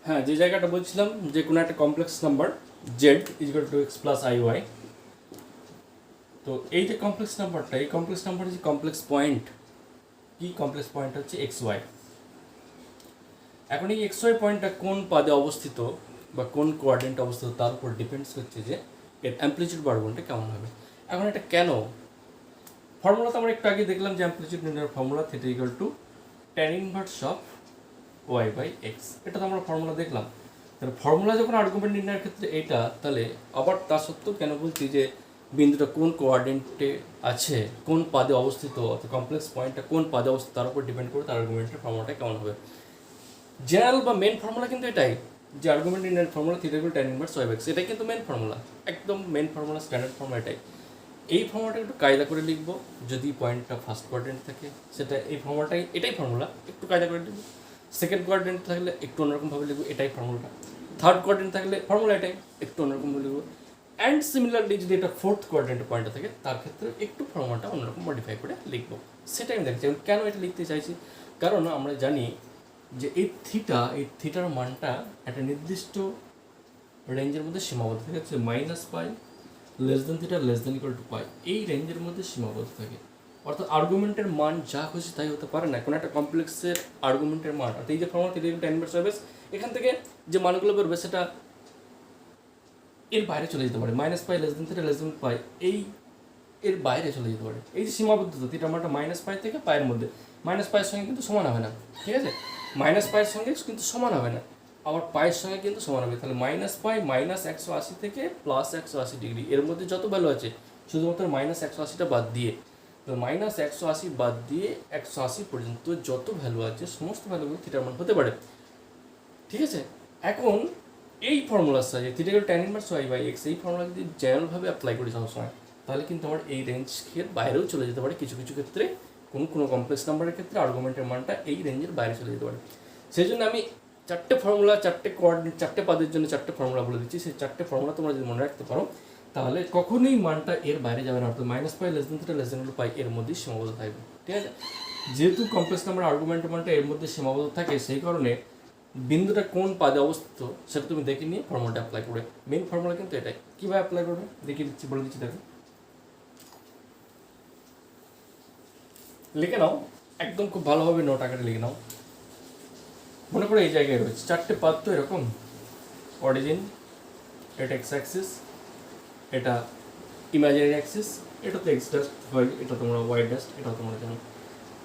হ্যাঁ, যে জায়গাটা বলছিলাম যে কোনো একটা complex number Z equal to x plus I Y. তো এই যে কমপ্লেক্স নাম্বারটা, এই কমপ্লেক্স নাম্বারের যে কমপ্লেক্স পয়েন্ট, কি কমপ্লেক্স পয়েন্ট হচ্ছে এক্স ওয়াই। এখন এই এক্স ওয়াই পয়েন্টটা কোন পাদে অবস্থিত বা কোন কোয়ার্ডিনেটে অবস্থিত তার উপর ডিপেন্ডস করছে যে এর অ্যাম্পলিটিউড বাড়বনটা কেমন হবে। এখন এটা কেন, ফর্মুলা তো আমরা একটু আগে দেখলাম যে অ্যাম্পলিটিউড নির্ণয়ের formula theta equal to tan inverse of Y by x, এটা তো আমরা ফর্মুলা দেখলাম। তাহলে ফর্মুলা যখন আর্গুমেন্ট নির্ণয়ের ক্ষেত্রে এটা, তাহলে আবার তা সত্ত্বেও কেন বলছি যে বিন্দুটা কোন কোয়ার্ডিনেটে আছে, কোন পাদে অবস্থিত, অর্থাৎ কমপ্লেক্স পয়েন্টটা কোন পাদে অবস্থিত তার উপর ডিপেন্ড করে তার আর্গুমেন্টের ফর্মুলাটা কেমন হবে। জেনারেল বা মেন ফর্মুলা কিন্তু এটাই, যে আর্গুমেন্ট নির্ণয়ের formula theta equal tan inverse Y by X, এটাই কিন্তু মেন ফর্মুলা, একদম মেন ফর্মুলা, স্ট্যান্ডার্ড ফর্মুলা এটাই। এই ফর্মুলাটা একটু কায়দা করে লিখবো, যদি পয়েন্টটা ফার্স্ট কোয়ার্ডিনেট থাকে সেটা এই ফর্মুলাটাই, এটাই ফর্মুলা, একটু কায়দা করে লিখবো। সেকেন্ড কোয়ার্ডিনেট থাকলে একটু অন্যরকমভাবে লিখবো, এটাই ফর্মুলাটা। থার্ড কোয়ার্ডিনেট থাকলে ফর্মুলা এটাই, একটু অন্যরকমভাবে লিখবো। অ্যান্ড সিমিলারলি যদি এটা ফোর্থ কোয়ার্ডিনেটের পয়েন্টটা থাকে তার ক্ষেত্রে একটু ফর্মুলাটা অন্যরকম মডিফাই করে লিখবো। সেটাই আমি দেখছি। কেন এটা লিখতে চাইছি, কারণ আমরা জানি যে এই থিটার মানটা একটা নির্দিষ্ট রেঞ্জের মধ্যে সীমাবদ্ধ থাকে, হচ্ছে minus pi less than theta less than equal to pi, এই রেঞ্জের মধ্যে সীমাবদ্ধ থাকে। অর্থাৎ আর্গুমেন্টের মান যা খুশি তাই হতে পারে না, কোনো একটা কমপ্লেক্সের আর্গুমেন্টের মান। অর্থাৎ এই যে formula theta equal to tan inverse Y by X, এখান থেকে যে মানগুলো বেরোবে সেটা এর বাইরে চলে যেতে পারে, minus pi less than theta less than pi, এই এর বাইরে চলে যেতে পারে। এই যে সীমাবদ্ধতা, থিটার মানটা মাইনাস পাই থেকে পায়ের মধ্যে, মাইনাস পায়ের সঙ্গে কিন্তু সমান হবে না, ঠিক আছে, মাইনাস পায়ের সঙ্গে কিন্তু সমান হবে না, আবার পায়ের সঙ্গে কিন্তু সমান হবে। তাহলে মাইনাস পাই মাইনাস 180 থেকে প্লাস 180 ডিগ্রি, এর মধ্যে যত ভ্যালু আছে শুধুমাত্র মাইনাস 180টা বাদ দিয়ে, তো মাইনাস 180 বাদ দিয়ে 180 পর্যন্ত যত ভ্যালু আছে সমস্ত ভ্যালুগুলো থিটার মান হতে পারে, ঠিক আছে। এখন এই ফর্মুলার সাহায্যে theta equal tan inverse Y by X, এই ফর্মুলা যদি জেনারেলভাবে অ্যাপ্লাই করি সবসময়, তাহলে কিন্তু আমার এই রেঞ্জের বাইরেও চলে যেতে পারে কিছু কিছু ক্ষেত্রে, কোনো কমপ্লেক্স নাম্বারের ক্ষেত্রে আর্গুমেন্টের মানটা এই রেঞ্জের বাইরে চলে যেতে পারে। সেই জন্য আমি চারটে ফর্মুলা, চারটে কোয়ার্ডিনেট, চারটে পাদের জন্য চারটে ফর্মুলা বলে দিচ্ছি। সেই চারটে ফর্মুলা তোমরা যদি মনে রাখতে পারো তাহলে কখনোই মানটা এর বাইরে যাবে না, অর্থাৎ minus pi less than theta less than pi এর মধ্যেই সীমাবদ্ধ থাকবে, ঠিক আছে। যেহেতু কমপ্লেক্স নাম্বার আর্গুমেন্টের মানটা এর মধ্যে সীমাবদ্ধ থাকে, সেই কারণে বিন্দুটা কোন পাদে অবস্থিত সেটা তুমি দেখে নিয়ে ফর্মুলাটা অ্যাপ্লাই করে, মেন ফর্মুলা কিন্তু এটাই। কীভাবে অ্যাপ্লাই করবে দেখিয়ে দিচ্ছি, বলে দিচ্ছি, দেখো লিখে নাও, একদম খুব ভালোভাবে নোট আকারে লিখে নাও। মনে করো এই জায়গায় রয়েছে চারটে পাদ, তো এরকম অরিজিন, এটা এক্স অ্যাক্সিস, এটা ইমাজিনারি অ্যাক্সিস, এটা তো এক্স ডাস্ট হয়, এটা তোমরা ওয়াই ডাস্ট, এটা তোমরা জানো,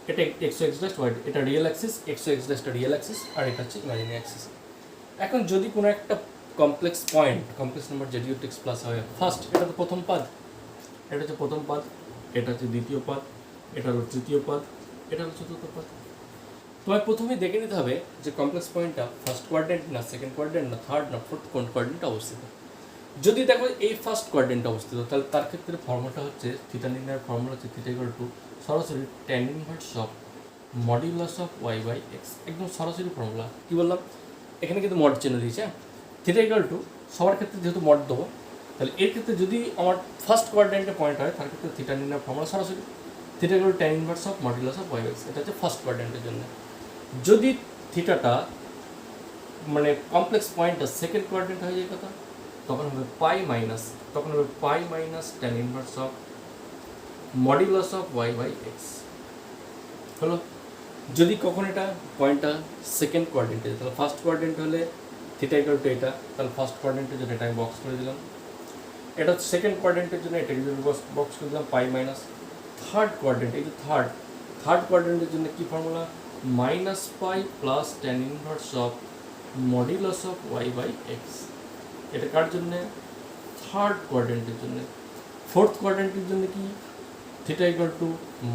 এটা এক্স এক্স ডাস্ট ওয়াই, এটা রিয়েল অ্যাক্সিস, এক্স এক্স ডাস্টটা রিয়েল অ্যাক্সিস, আর এটা হচ্ছে ইমাজিনারি অ্যাক্সিস। এখন যদি কোনো একটা complex point, complex number Z equal to x plus হয়, ফার্স্ট এটা তো প্রথম পাদ, এটা হচ্ছে প্রথম পাদ, এটা হচ্ছে দ্বিতীয় পাদ, এটা হলো তৃতীয় পাদ, এটা হলো চতুর্থ পাদ। তোমায় প্রথমেই দেখে নিতে হবে যে কমপ্লেক্স পয়েন্টটা ফার্স্ট কোয়াড্রেন্ট না সেকেন্ড কোয়াড্রেন্ট না থার্ড না ফোর্থ কোন কোয়াড্রেন্টে অবস্থিত। যদি দেখো এই ফার্স্ট কোয়াড্রেন্টে অবস্থিত, তাহলে তার ক্ষেত্রে ফর্মুলাটা হচ্ছে থিটা নির্ণয়ের ফর্মুলা হচ্ছে থিটা ইকুয়াল টু সরাসরি tan inverse of modulus of Y by X, একদম সরাসরি ফর্মুলা। কী বললাম, এখানে কিন্তু মড চিহ্ন দিয়েছে, থিটা ইকুয়াল টু সবার ক্ষেত্রে যেহেতু মড দেবো, তাহলে এর ক্ষেত্রে যদি আমার ফার্স্ট কোয়াড্রেন্টে পয়েন্ট হয় তার ক্ষেত্রে থিটা নির্ণয়ের ফর্মুলা সরাসরি theta equal to tan inverse of modulus of Y by x, এটা হচ্ছে ফার্স্ট কোয়াড্রেন্টের জন্য। যদি থিটাটা মানে কমপ্লেক্স পয়েন্টটা সেকেন্ড কোয়াড্রেন্ট হয়ে যায় কথা, তখন হবে pi minus tan inverse of modulus of Y by x হলো। যদি কখন এটা পয়েন্টটা সেকেন্ড কোয়াড্রেন্টে, তাহলে ফার্স্ট কোয়াড্রেন্ট হলে থিটা ইকুয়াল টু এটা, তাহলে ফার্স্ট কোয়াড্রেন্টের জন্য এটা আমি বক্স করে দিলাম, এটা সেকেন্ড কোয়াড্রেন্টের জন্য এটাকে যদি বক্স করে দিলাম পাই মাইনাস। থার্ড কোয়াড্রেন্ট, এই যে থার্ড কোয়াড্রেন্টের জন্য কী formula, minus pi plus tan inverse of modulus of Y by x, এটা কার জন্যে, থার্ড কোয়াড্রেন্টের জন্য। ফোর্থ কোয়াড্রেন্টের জন্য কি, theta equal to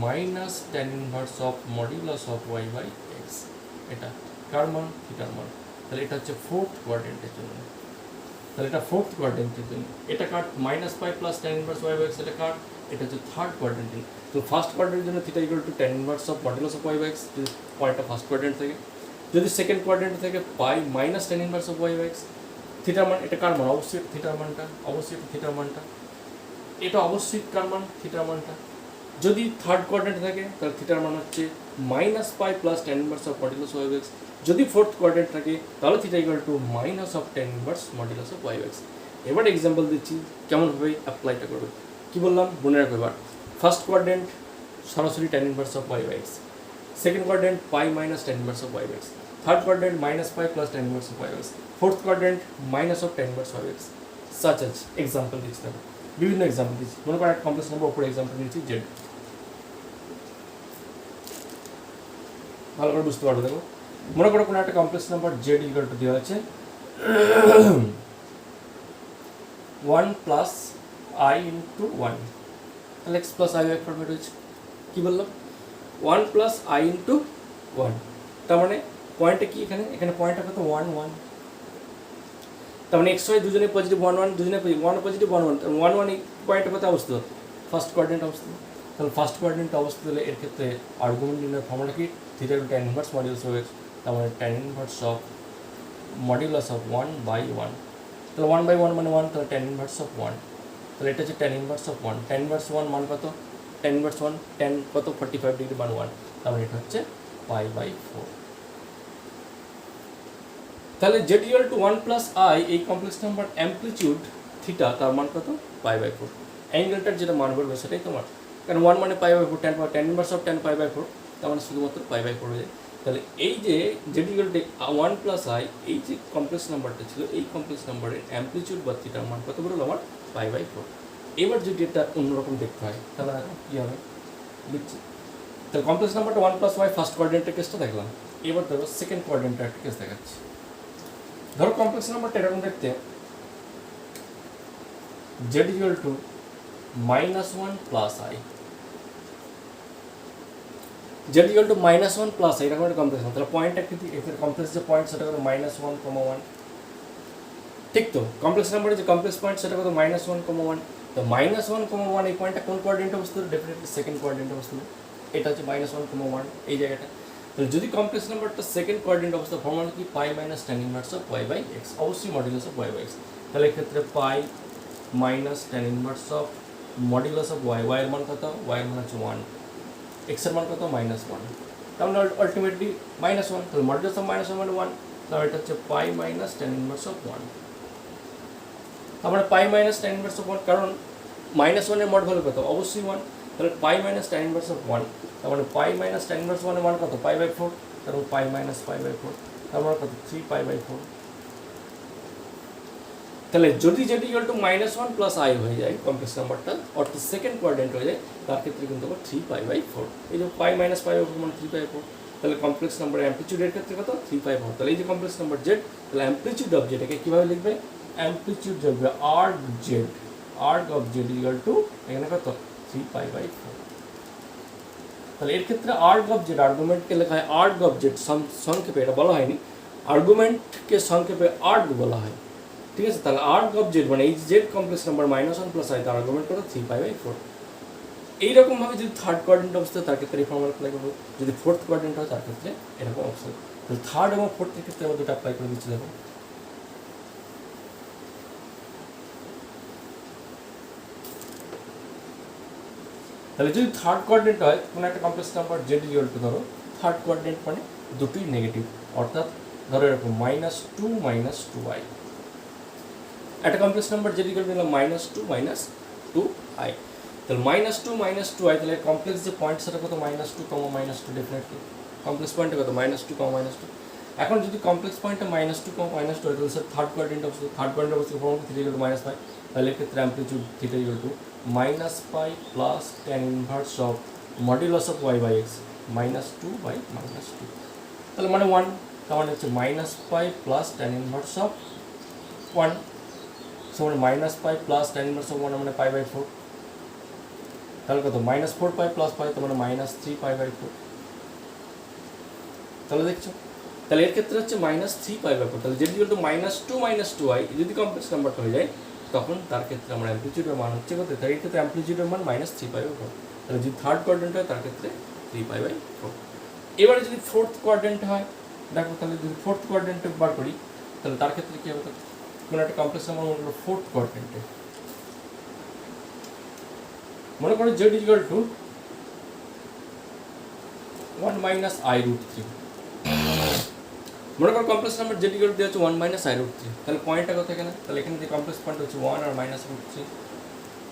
minus tan inverse of modulus of Y by x, এটা কার মান, থিটার মান। তাহলে এটা হচ্ছে ফোর্থ কোয়াড্রেন্টের জন্য, তাহলে এটা ফোর্থ কোয়াড্রেন্টের জন্য। এটা কার, minus pi plus tan inverse Y by x, এটা কার, এটা হচ্ছে থার্ড কোয়াড্রেন্টের। তো ফার্স্ট কোয়াড্রেন্টের জন্য theta equal to tan inverse of modulus of Y by x, যদি পয়েন্টটা ফার্স্ট কোয়াড্রেন্ট থেকে। যদি সেকেন্ড কোয়াড্রেন্ট থেকে pi minus tan inverse of Y by x, থিটার মান, এটা কার মান, অবশ্যই থিটার মানটা, অবশ্যই থিটার মানটা, এটা অবশ্যই কার মান, থিটার মানটা। যদি থার্ড কোয়াড্রেন্ট থাকে তাহলে থিটার মান হচ্ছে minus pi plus tan inverse of modulus Y X. যদি ফোর্থ কোয়াড্রেন্ট থাকে তাহলে theta equal to minus of tan inverse modulus of Y X. এবার এক্সাম্পল দিচ্ছি কেমনভাবে অ্যাপ্লাইটা করবে। কী বললাম মনে রাখো এবার, ফার্স্ট কোয়াড্রেন্ট সরাসরি tan inverse of Y X, second quadrant pi minus tan inverse of Y X, third quadrant minus pi plus tan inverse of Y X, fourth quadrant minus of tan inverse Y X. Such আজ example দিচ্ছি, দেখো বিভিন্ন example দিচ্ছি। মনে করো একটা complex number উপরে example দিচ্ছি জেড, ভালো করে বুঝতে পারবে। দেখো মনে করো কোনো একটা complex number Z equal to দেওয়া আছে 1 প্লাস আই ইন্টু 1, তাহলে এক্স প্লাস আই ফর্মেট হয়েছে। কী বললাম 1 প্লাস আই ইন্টু 1, তার মানে পয়েন্টটা কি এখানে, এখানে পয়েন্টটা কত 1 1, তার মানে এক্স ওয়াই দুজনে পজিটিভ 1 1, দুজনে ওয়ান পজিটিভ 1 1, 1 1 এই পয়েন্টটা কত অবস্থা, ফার্স্ট কোয়াড্রেন্ট অবস্থা। তাহলে ফার্স্ট কোয়াড্রেন্ট অবস্থা দিলে এর ক্ষেত্রে আর্গুমেন্ট নির্ণয়ের ফর্মুলা কি, theta to tan inverse modulus of X, তার মানে tan inverse of modulus of 1/1, তাহলে 1/1 মানে 1, তাহলে টেন ইনভার্স অফ 1, তাহলে এটা হচ্ছে ten inverse of 1, ten inverse 1 মান কত, টেন ইনভার্স 1 টেন কত 45 ডিগ্রি মান 1, তার মানে এটা হচ্ছে পাই/4। তাহলে Z equal to 1 plus I এই কমপ্লেক্স নাম্বার অ্যামপ্লিটিউড থিটা তার মান কত পাই/4, অ্যাঙ্গেলটার যেটা মান বলবে সেটাই তোমার, কারণ 1 মানে পাই/4, টেন ইনভার্স অফ 10 পাই/4, তার মানে শুধুমাত্র পাই/4 হয়ে যায়। তাহলে এই যে Z equal to 1 plus I এই যে কমপ্লেক্স নাম্বারটা ছিল, এই কমপ্লেক্স নাম্বারের অ্যামপ্লিটিউড বা থিটার মান কত বললো আমার পাই/4। এবার যদি এটা অন্যরকম দেখতে হয় তাহলে কী হবে লিখছি। তাহলে কমপ্লেক্স নাম্বারটা 1 প্লাস ওয়াই ফার্স্ট কোয়াড্রেন্টের কেসটা দেখলাম, এবার ধরো সেকেন্ড কোয়াড্রেন্টের একটা কেস দেখাচ্ছি। ধরো কমপ্লেক্স নাম্বারটা এরকম দেখতে, Z equal to -1 plus I, Z equal to -1 plus I, এরকম একটা কমপ্লেক্স নাম্বার। তাহলে পয়েন্টটা কিন্তু এর কমপ্লেক্স যে পয়েন্ট সেটা কত -1, 1, ঠিক তো। কমপ্লেক্স নাম্বারের যে কমপ্লেক্স পয়েন্ট সেটা কত -1, 1, তো -1, 1 এই পয়েন্টটা কোন কোয়াড্রেন্টে অবস্থিত, ডেফিনেটলি সেকেন্ড কোয়াড্রেন্টে অবস্থিত। এটা হচ্ছে -1, 1 এই জায়গাটা। তাহলে যদি কমপ্লেক্স নাম্বারটা সেকেন্ড কোয়াড্রেন্ট অবস্থা, ফর্মুলা কি pi minus tan inverse of Y by x, অবশ্যই modulus of Y by x. তাহলে এক্ষেত্রে pi minus tan inverse of modulus of y, y এর মান কত, ওয়াই এর মান হচ্ছে 1, এক্স এর মান কত -1, তাহলে আলটিমেটলি -1, তাহলে মডিউলাস অফ -1 মানে 1, তাহলে এটা হচ্ছে পাই মাইনাস টেন ইনভার্স অফ 1। তারপরে পাই মাইনাস টেন ইনভার্স অফ 1, কারণ -1 এর মড ভ্যালু কত, অবশ্যই 1, তাহলে পাই মাইনাস টেন ইনভার্স অফ 1, তার মানে পাই মাইনাস টেন ইনভার্স 1 এর মান কত পাই/4, তারপর পাই মাইনাস পাই/4, তার মানে কত 3 পাই/4। তাহলে যদি যেটি ইকুয়াল টু -1 প্লাস আই হয়ে যায় কমপ্লেক্স নাম্বারটা, অর্থাৎ সেকেন্ড কোয়াড্রেন্ট হয়ে যায়, তার ক্ষেত্রে কিন্তু আবার 3 পাই/4, এই যে পাই মাইনাস পাই/4 মানে 3/4। তাহলে কমপ্লেক্স নাম্বারের অ্যামপ্লিটিউডের ক্ষেত্রে কত 3/4। তাহলে এই যে কমপ্লেক্স নাম্বার জেড, তাহলে অ্যামপ্লিটিউড অফ জেডকে কীভাবে লিখবে, অ্যামপ্লিটিউড লিখবে arc Z, arc of Z equal to এখানে কত 3 পাই/4। তাহলে এর ক্ষেত্রে আর্ক অফ জেড, আর্গুমেন্টকে লেখা হয় আর্ক অফ জেড, সংক্ষেপে এটা বলা হয়নি, আর্গুমেন্টকে সংক্ষেপে আর্ক বলা হয়, ঠিক আছে। তাহলে আর্ক অফ জেড মানে এই Z complex number -1 plus I, তার আর্গুমেন্ট কত 3 পাই/4। এইরকমভাবে যদি থার্ড কোয়াড্রেন্ট অবস্থা তার ক্ষেত্রে এই ফর্মুলা অ্যাপ্লাই করবো, যদি ফোর্থ কোয়াড্রেন্ট হয় তার ক্ষেত্রে এরকম অবস্থা। তাহলে থার্ড এবং ফোর্থের ক্ষেত্রে আমরা দুটো অ্যাপ্লাই করে দিচ্ছি। দেখো তাহলে যদি থার্ড কোয়াড্রেন্ট হয় কোনো একটা complex number Z equal two, ধরো থার্ড কোয়াড্রেন্ট মানে দুটোই নেগেটিভ, অর্থাৎ ধরো এরকম -2 -2i, একটা complex number Z equal two নিলাম -2 -2i, তাহলে -2 -2i, তাহলে কমপ্লেক্স যে পয়েন্ট সেটা কত -2, -2 ডেফিনেটলি কমপ্লেক্স পয়েন্টে কত -2, -2। এখন যদি কমপ্লেক্স পয়েন্টে -2, -2 হয় তাহলে স্যার থার্ড কোয়াড্রেন্ট অবস্থা, থার্ড কোয়াড্রেন্ট অবস্থা formula theta equal to -pi, তাহলে এক্ষেত্রে amplitude theta equal to -pi plus tan inverse of modulus of Y by x, -2/-2, তাহলে মানে 1, তার মানে হচ্ছে -pi plus tan inverse of 1, so মানে -pi plus tan inverse of 1 মানে পাই/4, তাহলে কত -4 পাই প্লাস পাই, তার মানে -3 পাই/4। তাহলে দেখছো, তাহলে এর ক্ষেত্রে হচ্ছে -3 পাই/4। তাহলে যেটি ইকুয়াল টু -2 -2i যদি কমপ্লেক্স নাম্বারটা হয়ে যায়, তখন তার ক্ষেত্রে আমার অ্যামপ্লিটিউডের মান হচ্ছে কত, তার ক্ষেত্রে অ্যামপ্লিটিউডের মান -3 পাই/4। তাহলে যদি থার্ড কোয়াড্রেন্ট হয় তার ক্ষেত্রে 3 পাই/4। এবারে যদি ফোর্থ কোয়াড্রেন্ট হয়, দেখো তাহলে যদি ফোর্থ কোয়াড্রেন্টে বার করি, তাহলে তার ক্ষেত্রে কী হবে, কোনো একটা কমপ্লেক্স নাম্বার মনে করো ফোর্থ কোয়াড্রেন্টে, মনে করো Z equal to 1 minus I root three. মনে করো কমপ্লেক্স নাম্বার যেটি করে দেওয়া হচ্ছে 1 মাইনাস আই রুট থ্রি, তাহলে পয়েন্টটা কত এখানে? তাহলে এখানে যে কমপ্লেক্স পয়েন্ট হচ্ছে 1 আর মাইনাস রুট থ্রি,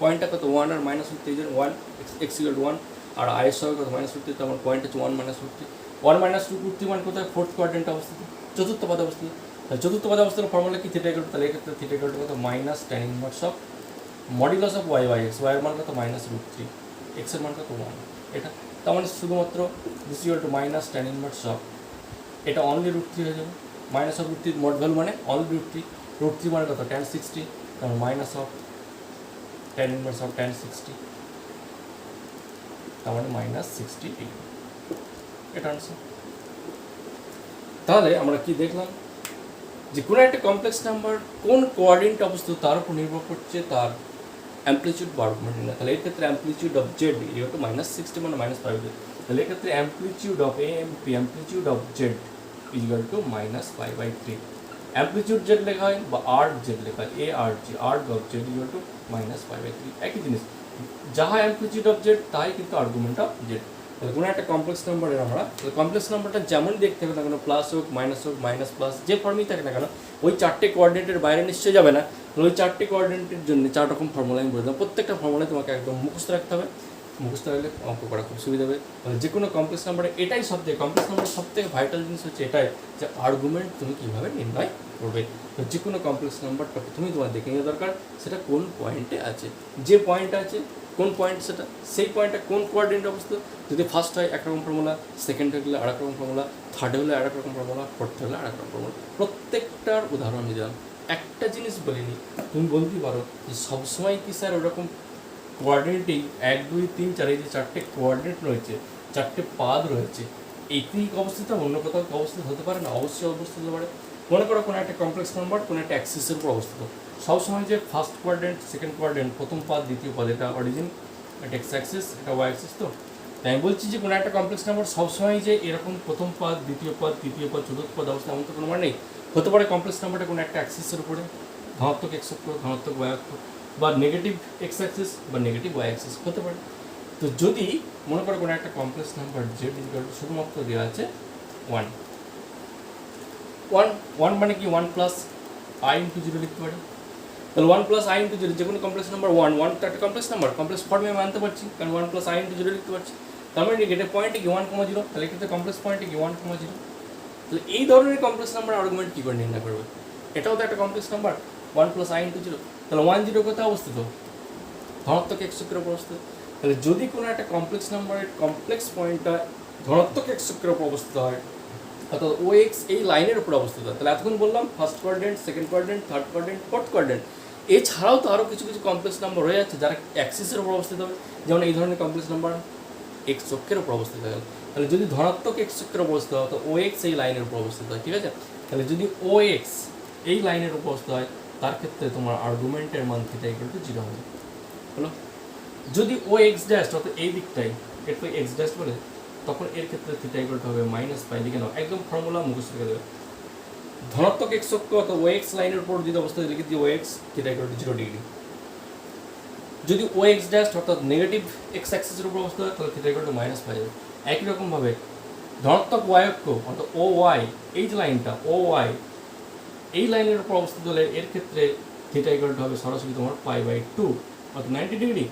পয়েন্টটা কত 1 আর minus root three, 1 x equal to 1 আর আই এর সঙ্গে কত মাইনাস রুট থ্রি, তো আমার পয়েন্ট হচ্ছে 1 minus root three. 1 minus root three মানে কোথায়? ফোর্থ কোয়াড্রেন্টে অবস্থিত, চতুর্থ পদে অবস্থিত। তাহলে চতুর্থ পদে অবস্থার ফর্মুলা কি? থিটা ইকুয়াল টু, তাহলে এক্ষেত্রে থিটা ইকুয়াল টু কত? Minus tan inverse of modulus of Y by X, Y এর মান কত? মাইনাস রুট থ্রি, এক্স এর মান কত? 1। এটা তার মানে শুধুমাত্র this equal to minus tan inverse of, এটা অনলি রুট থ্রি হয়ে যাবে। Minus of root three mod value মানে অনলি রুট থ্রি মানে কত? ট্যান 60, তারপর minus of tan inverse of tan 60, তার মানে মাইনাস 60 ডিগ্রি। এটা আনসার। তাহলে আমরা কি দেখলাম? যে কোনো একটা কমপ্লেক্স নাম্বার কোন কোঅর্ডিনেটে অবস্থিত তার উপর নির্ভর করছে তার অ্যাম্পলিটিউড বা আর্গুমেন্ট না। তাহলে এর ক্ষেত্রে amplitude of Z equal to minus 60 মানে মাইনাস 5। তাহলে এক্ষেত্রে amplitude of amp, amplitude of Z equal to minus 5/3। Amplitude z লেখা হয় বা আর্ক জেড লেখা হয়, A R G, arc of Z equal to minus 5/3। একই জিনিস, যাহা অ্যাম্পলিটিউড অফ জেড তাই কিন্তু আর্গুমেন্ট অফ জেড। তাহলে কোনো একটা কমপ্লেক্স নাম্বারের আমরা কমপ্লেক্স নাম্বারটা যেমনই দেখতে হবে না কেন, প্লাস হোক মাইনাস প্লাস, যে ফর্মেই থাকে না কেন, ওই চারটে কোঅর্ডিনেটের বাইরে নিশ্চয়ই যাবে না। তাহলে ওই চারটে কোঅর্ডিনেটের জন্য 4 রকম ফর্মুলা আমি বলে দিলাম। প্রত্যেকটা ফর্মুলা তোমাকে একদম মুখস্থ রাখতে হবে, মুখস্থ রাখলে অঙ্ক করা খুব সুবিধা হবে। মানে যে কোনো কমপ্লেক্স নাম্বারে এটাই সবথেকে, কমপ্লেক্স নাম্বারের সবথেকে ভাইটাল জিনিস হচ্ছে এটাই যে আর্গুমেন্ট তুমি কীভাবে নির্ণয় করবে। তো যে কোনো কমপ্লেক্স নাম্বারটা প্রথমেই তোমার দেখে নেওয়া দরকার সেটা কোন পয়েন্টে আছে, যে পয়েন্ট আছে কোন পয়েন্ট সেটা, সেই পয়েন্টটা কোন কোঅর্ডিনেট অবস্থিত। যদি ফার্স্ট হয় একরকম ফর্মুলা, সেকেন্ড হলে আরেক রকম ফর্মুলা, থার্ড হলে আরেক রকম ফর্মুলা, ফোর্থ হলে আরেক রকম ফর্মুলা। প্রত্যেকটার উদাহরণ আমি দিলাম। একটা জিনিস বলিনি, তুমি বলতেই পারো যে সবসময় কি স্যার ওরকম কোঅর্ডিনেটেই 1 2 3 4 এই যে চারটে কোঅর্ডিনেট রয়েছে, চারটে পাদ রয়েছে, একই অবস্থিত অন্য কোথাও অবস্থিত হতে পারে না? অবশ্যই অবস্থিত হতে পারে। মনে করো কোনো একটা কমপ্লেক্স নাম্বার কোনো একটা অ্যাক্সিসের উপর অবস্থিত, সবসময় যে ফার্স্ট কোয়াড্রেন্ট, সেকেন্ড কোয়াড্রেন্ট, প্রথম পাদ, দ্বিতীয় পাদ, এটা অরিজিন, এটা এক্স অ্যাক্সিস, এটা ওয়াই অ্যাক্সিস। তো তাই আমি বলছি যে কোনো একটা কমপ্লেক্স নাম্বার সবসময় যে এরকম প্রথম পাদ, দ্বিতীয় পাদ, তৃতীয় পাদ, চতুর্থ পাদ অবস্থা এমন তো কোনো মানে নেই। হতে পারে কমপ্লেক্স নাম্বারটা কোনো একটা অ্যাক্সিসের উপরে, ধনাত্মক এক্স অক্ষ, ধনাত্মক ওয়াই অক্ষ, বা নেগেটিভ এক্স অ্যাক্সিস বা নেগেটিভ ওয়াই অ্যাক্সিস হতে পারে। তো যদি মনে করো কোনো একটা complex number Z equal two শুধুমাত্র দেওয়া আছে 1, 1 মানে কি 1 প্লাস আই ইন্টু 0 লিখতে পারি। তাহলে 1 প্লাস আই ইন্টু 0 যে কোনো কমপ্লেক্স নাম্বার 1 তো একটা কমপ্লেক্স নাম্বার, কমপ্লেক্স ফর্মে আমি আনতে পারছি কারণ 1 প্লাস আই ইন্টু 0 লিখতে পারছি। তার মানে এটা পয়েন্টে কি 1, 0, তাহলে এক্ষেত্রে কমপ্লেক্স পয়েন্টে কি 1, 0। তাহলে এই ধরনের কমপ্লেক্স নাম্বার আর্গুমেন্ট কী করে নির্ণয় করবে? এটাও তো একটা complex number 1 plus I into 0। তাহলে 1 0 কোথায় অবস্থিত? ধনাত্মক এক্স অক্ষের উপর অবস্থিত। তাহলে যদি কোনো একটা কমপ্লেক্স নাম্বারের কমপ্লেক্স পয়েন্টটা ধনাত্মক এক্স অক্ষের উপর অবস্থিত হয়, অর্থাৎ ও এক্স এই লাইনের উপর অবস্থিত হয়, তাহলে এতক্ষণ বললাম first quadrant, second quadrant, third quadrant, fourth quadrant. এছাড়াও তো আরও কিছু কিছু কমপ্লেক্স নাম্বার রয়ে যাচ্ছে যারা অ্যাক্সিসের উপর অবস্থিত হবে, যেমন এই ধরনের কমপ্লেক্স নাম্বার এক্স অক্ষের উপর অবস্থিত হয়। তাহলে যদি ধনাত্মক এক্স অক্ষের উপর অবস্থিত হয় তো ও এক্স এই লাইনের উপর অবস্থিত হয়, ঠিক আছে? তাহলে যদি ও এক্স এই লাইনের উপর অবস্থিত হয় তার ক্ষেত্রে তোমার আর্গুমেন্টের মান থিটা ইকুয়াল টু 0 হবে। হলো, যদি ও এক্স ড্যাশ অর্থাৎ এই দিকটাই একটু এক্স ড্যাশ বলে, তখন এর ক্ষেত্রে থিটা ইকুয়াল টু হবে মাইনাস পাই। লিখে নাও, একদম ফর্মুলা মুখস্থ রেখে দেবে। ধনাত্মক এক্স অক্ষ অথবা ও এক্স লাইনের উপর যদি অবস্থা লিখে দিই O X, theta equal to 0 degree. যদি ও এক্স ড্যাশ অর্থাৎ নেগেটিভ এক্স অ্যাক্সিসের উপর অবস্থা হয় তাহলে theta equal to minus pi যাবে। একই রকমভাবে ধনাত্মক ওয়াই অক্ষ অর্থাৎ ও ওয়াই, এই যে লাইনটা ও ওয়াই এই লাইনের উপর অবস্থিত হলে এর ক্ষেত্রে থিটা ইকুয়াল টু হবে সরাসরি তোমার π/2 অর্থাৎ 90 ডিগ্রি,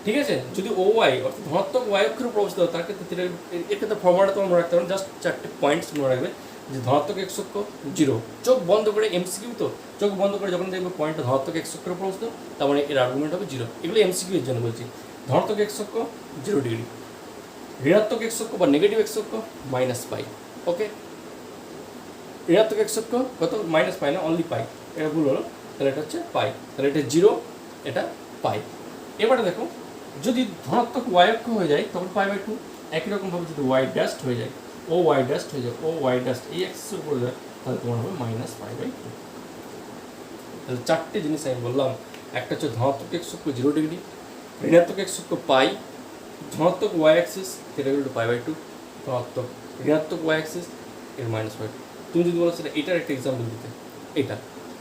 ঠিক আছে? যদি ও ওয়াই অর্থাৎ ধনাত্মক ওয়াই অক্ষের উপর অবস্থিত হয় তার ক্ষেত্রে থিটা, এর ক্ষেত্রে ফর্মুলাটা তোমার মনে রাখতে পারো, জাস্ট 4টে পয়েন্টস মনে রাখবে যে ধনাত্মক এক্স অক্ষ 0, চোখ বন্ধ করে, এমসিকিউ তো চোখ বন্ধ করে যখন দেখবে পয়েন্টটা ধনাত্মক এক্স অক্ষের উপর অবস্থিত, তার মানে এর আর্গুমেন্ট হবে 0। এগুলো এমসিকিউ এর জন্য বলছি। ধনাত্মক এক্স অক্ষ 0 ডিগ্রি, ঋণাত্মক এক্স অক্ষ বা নেগেটিভ এক্স অক্ষ মাইনাস পাই। ওকে, ঋণাত্মক এক্স অক্ষ কত? মাইনাস পাই না, অনলি পাই, এটা ভুল হলো। তাহলে এটা হচ্ছে পাই, তাহলে এটা 0, এটা পাই। এবারে দেখো যদি ধনাত্মক ওয়াই অক্ষ হয়ে যায় তখন π/2। একই রকমভাবে যদি ওয়াই ড্যাস্ট হয়ে যায়, ও ওয়াই ড্যাস্ট হয়ে যায়, ও ওয়াই ড্যাস্ট এই অ্যাক্সিসের উপরে যায় তাহলে তোমার হবে মাইনাস π/2। তাহলে 4টে জিনিস আমি বললাম, একটা হচ্ছে ধনাত্মক এক্স অক্ষ 0 ডিগ্রি, ঋণাত্মক এক্স অক্ষ পাই, ধনাত্মক y axis theta equal to π/2, ধনাত্মক ঋণাত্মক ওয়াই অ্যাক্সিস এর মাইনাস π/2। তুমি যদি বলো সেটা এটার একটা এক্সাম্পল দিতে, এটা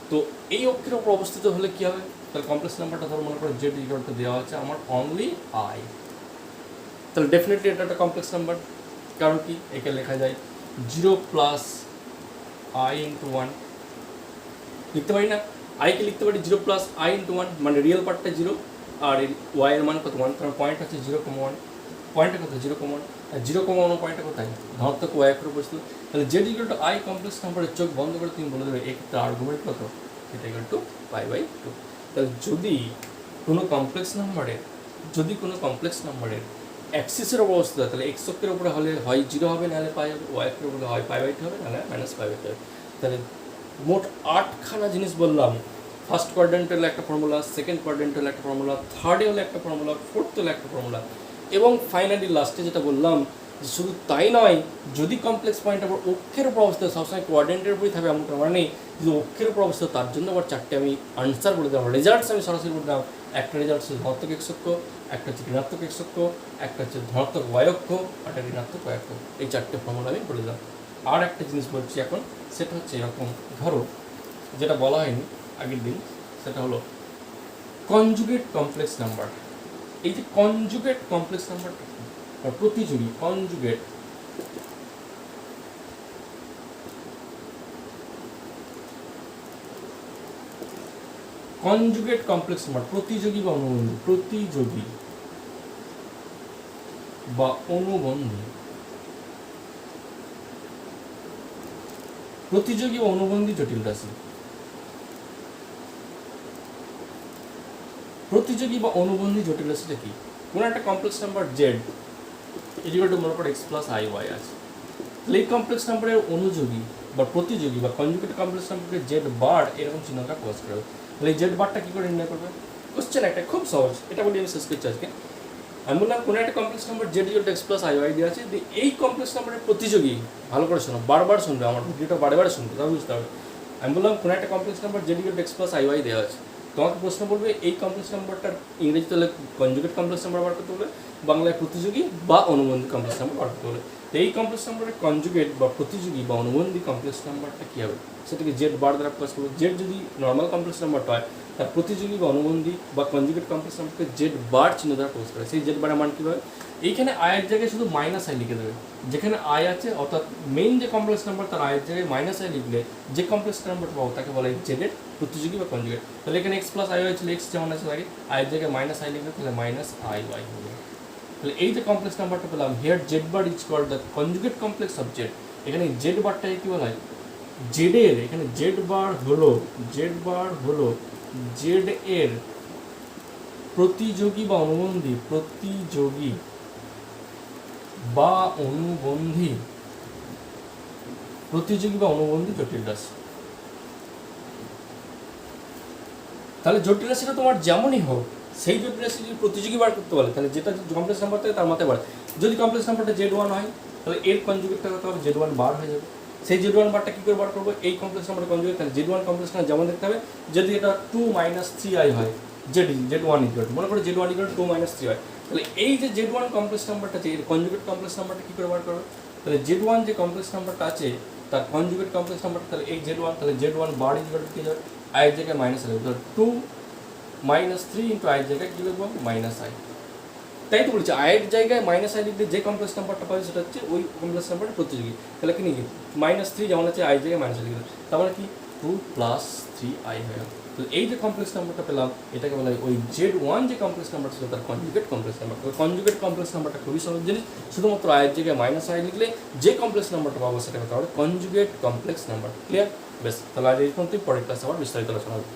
তো এই অক্ষের উপর অবস্থিত হলে কী হবে? তাহলে কমপ্লেক্স নাম্বারটা ধরো মনে করো জেড ইকুয়াল টু দেওয়া আছে আমার অনলি আই, তাহলে ডেফিনেটলি এটা একটা কমপ্লেক্স নাম্বার। কারণ কি, একে লেখা যায় 0 প্লাস আই ইন্টু 1, লিখতে পারি না, আইকে লিখতে পারি 0 প্লাস আই ইন্টু 1, মানে রিয়েল পার্টটা 0 আর ওয়াই এর মান কত 1, কারণ পয়েন্ট হচ্ছে 0,1, পয়েন্টটা কত 0,1, আর 0,1 পয়েন্টটা কোথায় ধনাত্মক ওয়াই অক্ষর বস্তু। তাহলে Z equal two I complex নাম্বারের চোখ বন্ধ করে তুমি বলে দেবে এক্ষেত্রে আর্গুমেন্ট কত, এটা ইকুয়াল টু π/2। তাহলে যদি কোনো কমপ্লেক্স নাম্বারের অ্যাক্সিসের অবস্থা, তাহলে এক্স অক্ষের উপরে হলে হয় 0 হবে, নাহলে পাই হবে, ওয়াই অক্ষের উপরে হয় π/2 হবে, নাহলে -π/2 হবে। তাহলে মোট 8খানা জিনিস বললাম। ফার্স্ট কোয়াড্রেন্ট হলো একটা ফর্মুলা, সেকেন্ড কোয়াড্রেন্ট হলো একটা ফর্মুলা, থার্ডে হলো একটা ফর্মুলা, ফোর্থ হলো একটা ফর্মুলা, এবং ফাইনালি লাস্টে যেটা বললাম যে শুধু তাই নয়, যদি কমপ্লেক্স পয়েন্ট আবার অক্ষের উপর অবস্থা, সবসময় কোয়াড্রেন্টের উপরই থাকবে এমনটা মানে নেই, যদি অক্ষের উপর অবস্থা, তার জন্য আবার 4টে আমি আনসার বলে দিলাম, রেজাল্টস আমি সরাসরি বলে দিলাম। একটা রেজাল্ট হচ্ছে ধনাত্মক এক্স অক্ষ, একটা হচ্ছে ঋণাত্মক এক্স অক্ষ, একটা হচ্ছে ধনাত্মক ওয়াই অক্ষ, একটা ঋণাত্মক ওয়াই অক্ষ। এই 4টে ফর্মুলা আমি বলে দিলাম। আর একটা জিনিস বলছি এখন, সেটা হচ্ছে এরকম, ধরো যেটা বলা হয়নি আগের দিন, সেটা হলো কনজুগেট কমপ্লেক্স নাম্বার। এই যে কনজুগেট কমপ্লেক্স নাম্বারটা প্রতিযোগী কনজুগেট, কনজুগেট কমপ্লেক্স নাম্বার, প্রতিযোগী বা অনুবন্ধী, প্রতিযোগী বা অনুবন্ধী, প্রতিযোগী বা অনুবন্ধী জটিল রাশি। প্রতিযোগী বা অনুবন্ধী জটিল রাশিটা কি? কোনো একটা complex number Z equal two মনে করো এক্স প্লাস আই ওয়াই আছে, তাহলে এই কমপ্লেক্স নাম্বারের অনুযোগী বা প্রতিযোগী বা কনজুগেট কমপ্লেক্স নাম্বারকে জেড বার এরকম চিহ্নটা ক্রস করবে। তাহলে এই জেড বারটা কী করে নির্ণয় করবে? কোশ্চেন একটা খুব সহজ, এটা বলি আমি শেষ করছি আজকে। আমি বললাম কোনো একটা complex number Z equal to x plus I Y দিয়ে আছে, এই কমপ্লেক্স নাম্বারের প্রতিযোগী, ভালো করে শোনো, বারবার শুনবে, আমার ভিডিওটা বারে শুনবে, তাহলে বুঝতে হবে। আমি বললাম কোনো একটা complex number Z equal to x plus I Y দেওয়া আছে, তোমাকে প্রশ্ন বলবে এই কমপ্লেক্স নাম্বারটার ইংরেজিতে হলে কনজুগেট কমপ্লেক্স নাম্বার বার করতে বলে, বাংলায় প্রতিযোগী বা অনুবন্ধী কমপ্লেক্স নাম্বার বার করতে বলে। তো এই কমপ্লেক্স নাম্বারের কনজুগেট বা প্রতিযোগী বা অনুবন্ধী কমপ্লেক্স নাম্বারটা কী হবে? সেটাকে জেড বার দ্বারা প্রকাশ করবো। জেড যদি নর্মাল কমপ্লেক্স নাম্বারটা হয়, তার প্রতিযোগী বা অনুবন্ধী বা কনজুগেট কমপ্লেক্স নাম্বারকে জেড বার চিহ্ন দ্বারা প্রকাশ করে। সেই জেড বারের মান কী হবে? এইখানে আয়ের জায়গায় শুধু মাইনাস আই লিখে দেবে, যেখানে আই আছে অর্থাৎ মেইন যে কমপ্লেক্স নাম্বার তার আয়ের জায়গায় মাইনাস আই লিখলে যে কমপ্লেক্স নাম্বার পাবো তাকে বলা হয় জেডের প্রতিযোগী বা কনজুগেট। তাহলে এখানে এক্স প্লাস আই ওয়াই ছিল, এক্স যেমন আছে লাগে, আয়ের জায়গায় মাইনাস আই লিখলে তাহলে মাইনাস আই ওয়াই হবে। তাহলে এই যে কমপ্লেক্স নাম্বারটা পেলাম, here Z bar is called the conjugate complex of Z. এখানে জেড বারটাকে কী বলা হয়? জেডের, এখানে জেড বার হলো জেড এর প্রতিযোগী বা অনুবন্ধী, প্রতিযোগী বা অনুবন্ধী, প্রতিযোগী বা অনুবন্ধী জটিল রাশি। তাহলে জটিল রাশিটা তোমার যেমনই হোক, সেই জটিল রাশি যদি প্রতিযোগী বার করতে বলে, তাহলে যেটা কমপ্লেক্স নাম্বার থাকে তার মাথায় বাড়ে। যদি কমপ্লেক্স নাম্বারটা জেড ওয়ান হয়, তাহলে এর কনজুগেটটা কত হবে? জেড ওয়ান বার হয়ে যাবে। সেই জেড ওয়ান বারটা কী করে বার করবো? এই কমপ্লেক্স নাম্বারের কনজুগেট, তাহলে জেড ওয়ান কমপ্লেক্স নাম্বার যেমন দেখতে হবে, যদি এটা 2 - 3i হয়, জেড ওয়ান ইকুয়াল টু, মনে করো জেড ওয়ান ইকুয়াল টু 2 - 3 হয়, তাহলে এই যে জেড ওয়ান কমপ্লেক্স নাম্বারটা আছে, এর কনজুগেট কমপ্লেক্স নাম্বারটা কী করে বার করবে? তাহলে জেড ওয়ান যে কমপ্লেক্স নাম্বারটা আছে তার কনজুগেট কমপ্লেক্স নাম্বারটা, তাহলে এই জেড ওয়ান, তাহলে z one bar equal to কী যাবে? আয়ের জায়গায় মাইনাস আসবে, তাহলে 2 - 3 ইন্টু আয়ের জায়গায় কী লিখবো? Minus I. তাই তো বলছি, আয়ের জায়গায় মাইনাস আই লিখলে যে কমপ্লেক্স নাম্বারটা পাবে সেটা হচ্ছে ওই কমপ্লেক্স নাম্বারের প্রতিযোগী। তাহলে কি নিয়ে -3 যেমন আছে, আয়ের জায়গায় মাইনাস লিখলাম, তারপরে কি 2 + 3i হয়ে গেল। তো এই যে কমপ্লেক্স নাম্বারটা পেলাম, এটাকে বলা হয় ওই জেড ওয়ান যে কমপ্লেক্স নাম্বার ছিল তার কনজুগেট কমপ্লেক্স নাম্বার। তো কনজুগেট কমপ্লেক্স নাম্বারটা খুবই সহজ জিনিস, শুধুমাত্র আয়ের জায়গায় মাইনাস আই লিখলে যে কমপ্লেক্স নাম্বারটা পাবো সেটাকে বলা হয় কনজুগেট কমপ্লেক্স নাম্বার। ক্লিয়ার? বেশ, তাহলে আজ এই পর্যন্তই, পরের ক্লাসে আবার বিস্তারিত আলোচনা হবে।